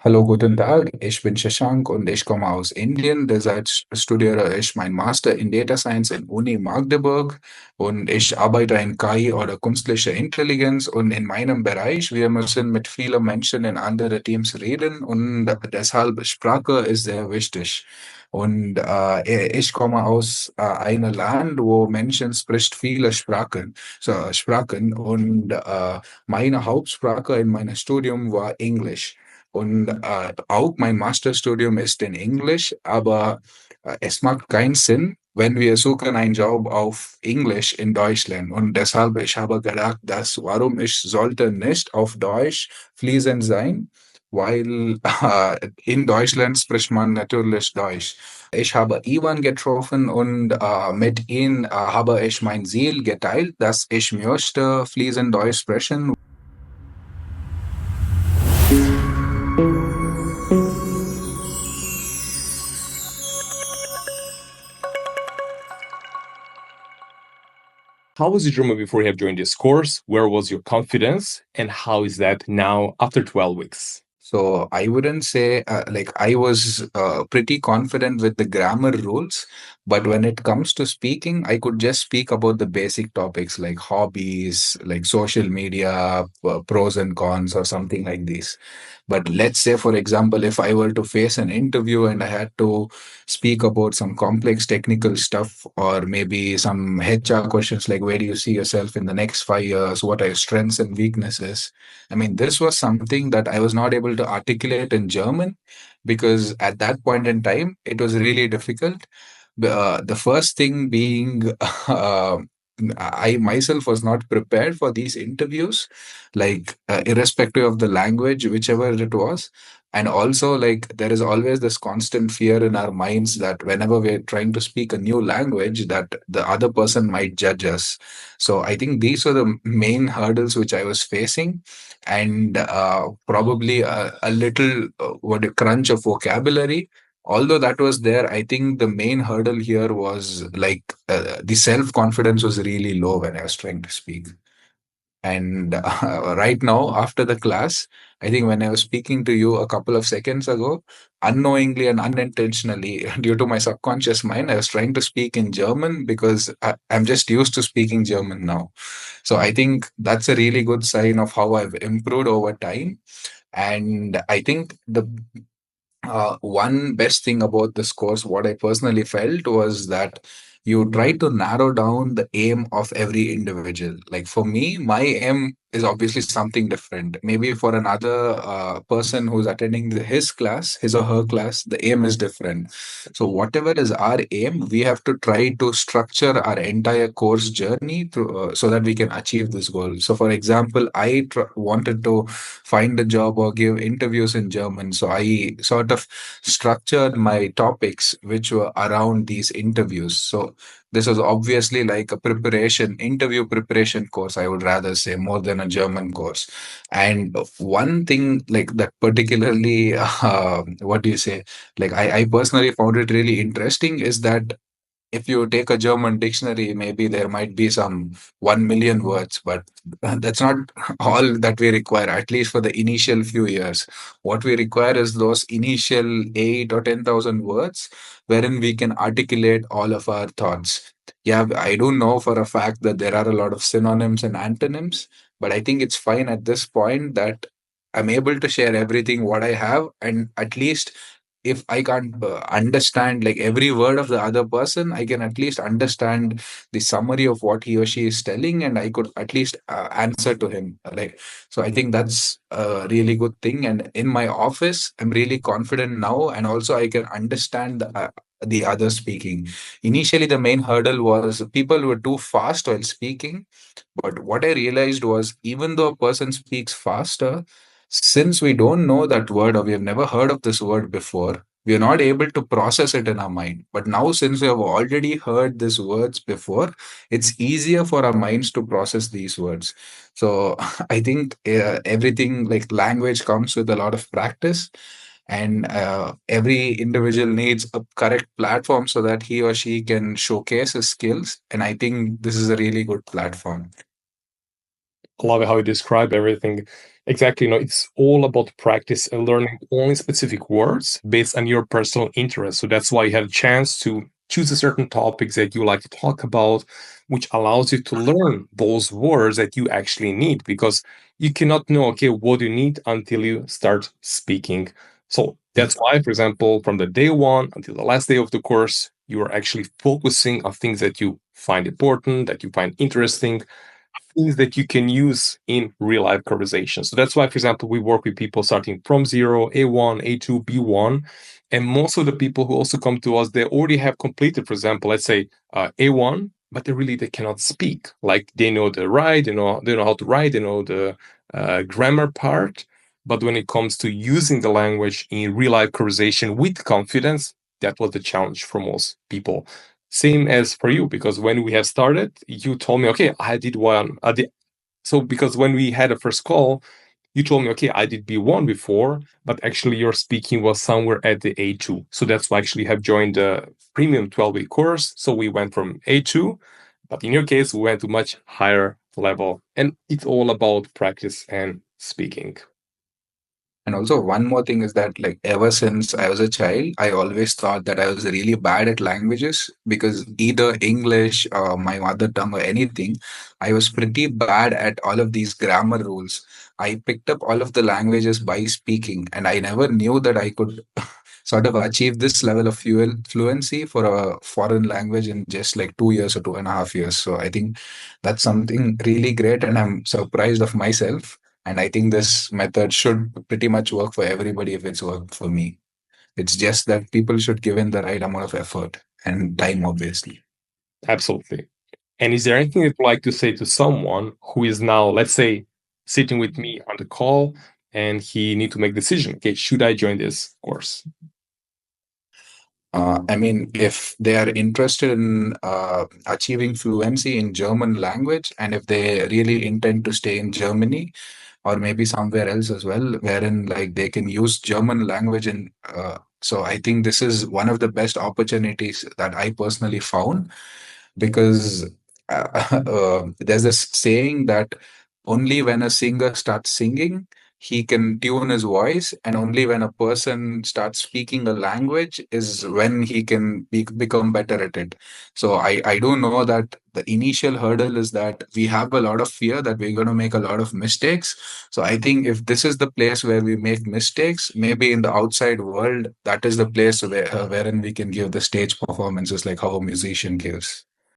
Hallo, guten Tag. Ich bin Shashank und ich komme aus Indien. Derzeit studiere ich mein Master in Data Science in Uni Magdeburg und ich arbeite in KI oder künstliche Intelligenz und in meinem Bereich, wir müssen mit vielen Menschen in andere Teams reden und deshalb Sprache ist sehr wichtig. Und ich komme aus einem Land, wo Menschen spricht viele Sprachen und meine Hauptsprache in meinem Studium war Englisch. Und auch mein Masterstudium ist in Englisch, aber es macht keinen Sinn, wenn wir suchen einen Job auf Englisch in Deutschland. Und deshalb, ich habe gedacht, dass warum ich sollte nicht auf Deutsch fließend sein, weil in Deutschland spricht man natürlich Deutsch. Ich habe Ivan getroffen und mit ihm habe ich mein Ziel geteilt, dass ich möchte fließend Deutsch sprechen. How was your German before you have joined this course? Where was your confidence? And how is that now after 12 weeks? So I wouldn't say like I was pretty confident with the grammar rules, but when it comes to speaking, I could just speak about the basic topics like hobbies, like social media, pros and cons, or something like this. But let's say, for example, if I were to face an interview and I had to speak about some complex technical stuff, or maybe some HR questions like where do you see yourself in the next 5 years? What are your strengths and weaknesses? I mean, this was something that I was not able to articulate in German because at that point in time, it was really difficult. The first thing being, I myself was not prepared for these interviews, like irrespective of the language, whichever it was. And also, like, there is always this constant fear in our minds that whenever we're trying to speak a new language, that the other person might judge us. So I think these were the main hurdles which I was facing, and probably a little crunch of vocabulary. Although that was there, I think the main hurdle here was like the self confidence was really low when I was trying to speak. And right now, after the class, I think when I was speaking to you a couple of seconds ago, unknowingly and unintentionally, due to my subconscious mind, I was trying to speak in German because I'm just used to speaking German now. So I think that's a really good sign of how I've improved over time. And I think the one best thing about this course, what I personally felt was that you try to narrow down the aim of every individual. Like for me, my aim is obviously something different. Maybe for another person who's attending his class, his or her class, the aim is different. So, whatever is our aim, we have to try to structure our entire course journey so that we can achieve this goal. So, for example, I wanted to find a job or give interviews in German. So I sort of structured my topics which were around these interviews. So this was obviously like a interview preparation course, I would rather say, more than a German course. And one thing like that particularly, what do you say? Like I personally found it really interesting is that if you take a German dictionary, maybe there might be some 1 million words, but that's not all that we require, at least for the initial few years. What we require is those initial 8 or 10,000 words wherein we can articulate all of our thoughts. Yeah, I do know for a fact that there are a lot of synonyms and antonyms, but I think it's fine at this point that I'm able to share everything what I have, and at least if I can't understand like every word of the other person, I can at least understand the summary of what he or she is telling, and I could at least answer to him. Like, so I think that's a really good thing. And in my office, I'm really confident now, and also I can understand the other speaking. Initially, the main hurdle was people were too fast while speaking, but what I realized was even though a person speaks faster, since we don't know that word or we have never heard of this word before, we are not able to process it in our mind. But now, since we have already heard these words before, it's easier for our minds to process these words. So I think everything like language comes with a lot of practice, and every individual needs a correct platform so that he or she can showcase his skills. And I think this is a really good platform. I love how you describe everything. Exactly. It's all about practice and learning only specific words based on your personal interest. So that's why you have a chance to choose a certain topics that you like to talk about, which allows you to learn those words that you actually need because you cannot know, okay, what you need until you start speaking. So that's why, for example, from the day one until the last day of the course, you are actually focusing on things that you find important, that you find interesting, things that you can use in real life conversations. So that's why, for example, we work with people starting from zero, A1, A2, B1. And most of the people who also come to us, they already have completed, for example, let's say A1, but they cannot speak. Like they know the write, they know how to write, they know the grammar part. But when it comes to using the language in real life conversation with confidence, that was the challenge for most people. Same as for you, because when we have started, you told me, okay, I did one. So because when we had a first call, you told me, okay, I did B1 before, but actually your speaking was somewhere at the A2. So that's why I actually have joined the premium 12-week course. So we went from A2, but in your case, we went to much higher level. And it's all about practice and speaking. And also, one more thing is that, like, ever since I was a child, I always thought that I was really bad at languages because either English or my mother tongue or anything, I was pretty bad at all of these grammar rules. I picked up all of the languages by speaking, and I never knew that I could sort of achieve this level of fluency for a foreign language in just like 2 years or 2.5 years. So I think that's something really great, and I'm surprised of myself. And I think this method should pretty much work for everybody if it's worked for me. It's just that people should give in the right amount of effort and time, obviously. Absolutely. And is there anything you'd like to say to someone who is now, let's say, sitting with me on the call and he need to make decision? Okay, should I join this course? I mean, if they are interested in achieving fluency in German language, and if they really intend to stay in Germany or maybe somewhere else as well, wherein like they can use German language, and so I think this is one of the best opportunities that I personally found because there's this saying that only when a singer starts singing, he can tune his voice, and only when a person starts speaking a language is when he can become better at it. So I do know that the initial hurdle is that we have a lot of fear that we're going to make a lot of mistakes. So I think if this is the place where we make mistakes, maybe in the outside world, that is the place wherein we can give the stage performances like how a musician gives.